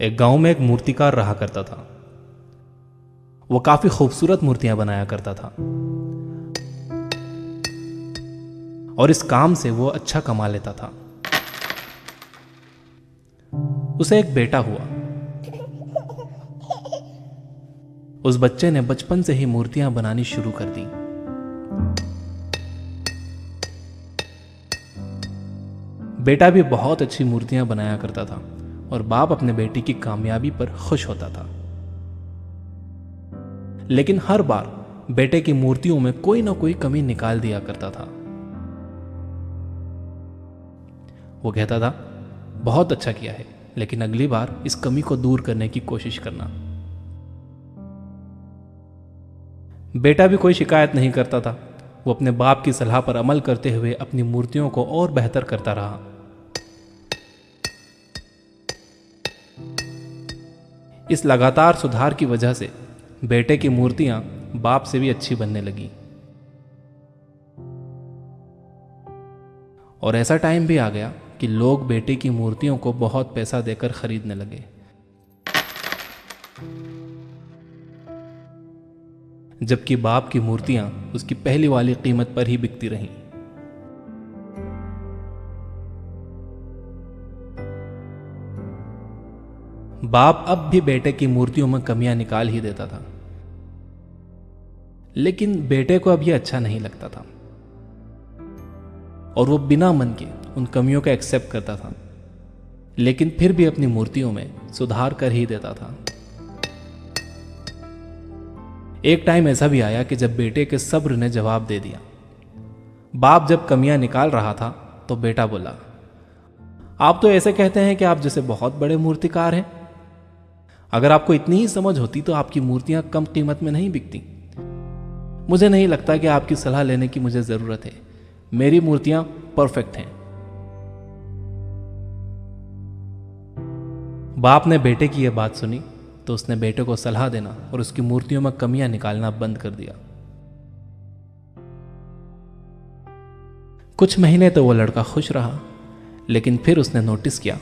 एक गांव में एक मूर्तिकार रहा करता था। वो काफी खूबसूरत मूर्तियां बनाया करता था और इस काम से वो अच्छा कमा लेता था। उसे एक बेटा हुआ। उस बच्चे ने बचपन से ही मूर्तियां बनानी शुरू कर दी। बेटा भी बहुत अच्छी मूर्तियां बनाया करता था और बाप अपने बेटे की कामयाबी पर खुश होता था। लेकिन हर बार बेटे की मूर्तियों में कोई ना कोई कमी निकाल दिया करता था। वो कहता था, बहुत अच्छा किया है, लेकिन अगली बार इस कमी को दूर करने की कोशिश करना। बेटा भी कोई शिकायत नहीं करता था। वो अपने बाप की सलाह पर अमल करते हुए अपनी मूर्तियों को और बेहतर करता रहा। इस लगातार सुधार की वजह से बेटे की मूर्तियां बाप से भी अच्छी बनने लगी। और ऐसा टाइम भी आ गया कि लोग बेटे की मूर्तियों को बहुत पैसा देकर खरीदने लगे। जबकि बाप की मूर्तियां उसकी पहली वाली कीमत पर ही बिकती रहीं। बाप अब भी बेटे की मूर्तियों में कमियां निकाल ही देता था, लेकिन बेटे को अब यह अच्छा नहीं लगता था और वो बिना मन के उन कमियों को एक्सेप्ट करता था, लेकिन फिर भी अपनी मूर्तियों में सुधार कर ही देता था। एक टाइम ऐसा भी आया कि जब बेटे के सब्र ने जवाब दे दिया। बाप जब कमियां निकाल रहा था तो बेटा बोला, आप तो ऐसे कहते हैं कि आप जैसे बहुत बड़े मूर्तिकार हैं। अगर आपको इतनी ही समझ होती तो आपकी मूर्तियां कम कीमत में नहीं बिकती। मुझे नहीं लगता कि आपकी सलाह लेने की मुझे जरूरत है। मेरी मूर्तियां परफेक्ट हैं। बाप ने बेटे की यह बात सुनी तो उसने बेटे को सलाह देना और उसकी मूर्तियों में कमियां निकालना बंद कर दिया। कुछ महीने तो वो लड़का खुश रहा, लेकिन फिर उसने नोटिस किया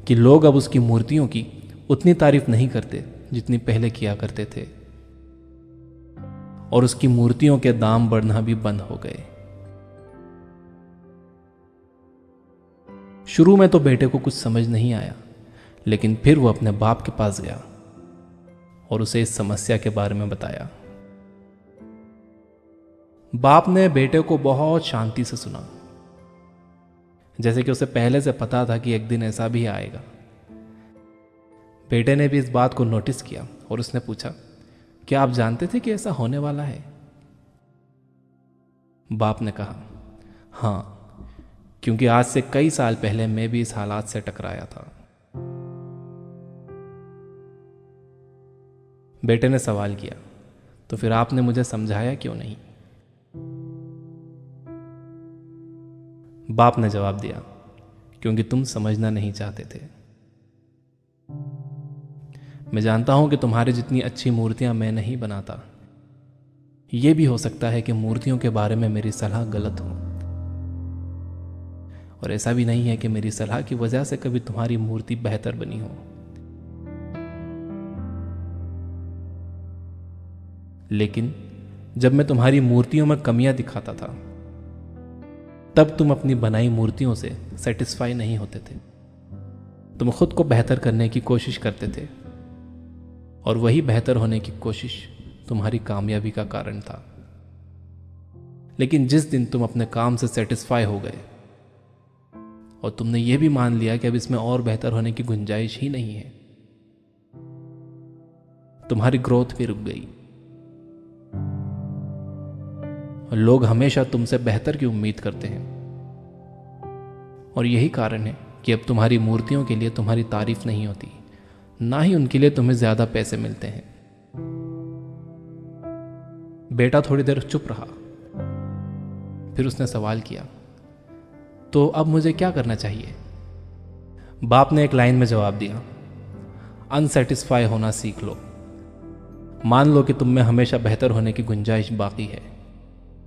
कि लोग अब उसकी मूर्तियों की उतनी तारीफ नहीं करते जितनी पहले किया करते थे और उसकी मूर्तियों के दाम बढ़ना भी बंद हो गए। शुरू में तो बेटे को कुछ समझ नहीं आया, लेकिन फिर वो अपने बाप के पास गया और उसे इस समस्या के बारे में बताया। बाप ने बेटे को बहुत शांति से सुना, जैसे कि उसे पहले से पता था कि एक दिन ऐसा भी आएगा। बेटे ने भी इस बात को नोटिस किया और उसने पूछा, क्या आप जानते थे कि ऐसा होने वाला है? बाप ने कहा, हां, क्योंकि आज से कई साल पहले मैं भी इस हालात से टकराया था। बेटे ने सवाल किया, तो फिर आपने मुझे समझाया क्यों नहीं? बाप ने जवाब दिया, क्योंकि तुम समझना नहीं चाहते थे। मैं जानता हूं कि तुम्हारी जितनी अच्छी मूर्तियां मैं नहीं बनाता। यह भी हो सकता है कि मूर्तियों के बारे में मेरी सलाह गलत हो, और ऐसा भी नहीं है कि मेरी सलाह की वजह से कभी तुम्हारी मूर्ति बेहतर बनी हो। लेकिन जब मैं तुम्हारी मूर्तियों में कमियां दिखाता था, तब तुम अपनी बनाई मूर्तियों से सेटिस्फाई नहीं होते थे। तुम खुद को बेहतर करने की कोशिश करते थे, और वही बेहतर होने की कोशिश तुम्हारी कामयाबी का कारण था। लेकिन जिस दिन तुम अपने काम से सेटिस्फाई हो गए और तुमने यह भी मान लिया कि अब इसमें और बेहतर होने की गुंजाइश ही नहीं है, तुम्हारी ग्रोथ भी रुक गई। और लोग हमेशा तुमसे बेहतर की उम्मीद करते हैं, और यही कारण है कि अब तुम्हारी मूर्तियों के लिए तुम्हारी तारीफ नहीं होती, ना ही उनके लिए तुम्हें ज्यादा पैसे मिलते हैं। बेटा थोड़ी देर चुप रहा, फिर उसने सवाल किया, तो अब मुझे क्या करना चाहिए? बाप ने एक लाइन में जवाब दिया, अनसेटिस्फाई होना सीख लो। मान लो कि तुम में हमेशा बेहतर होने की गुंजाइश बाकी है।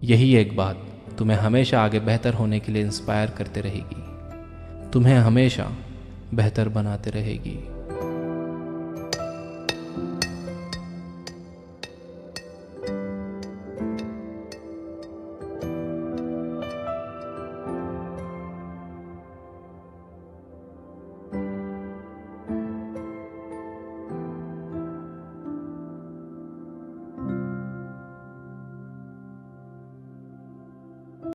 यही एक बात तुम्हें हमेशा आगे बेहतर होने के लिए इंस्पायर करते रहेगी, तुम्हें हमेशा बेहतर बनाते रहेगी।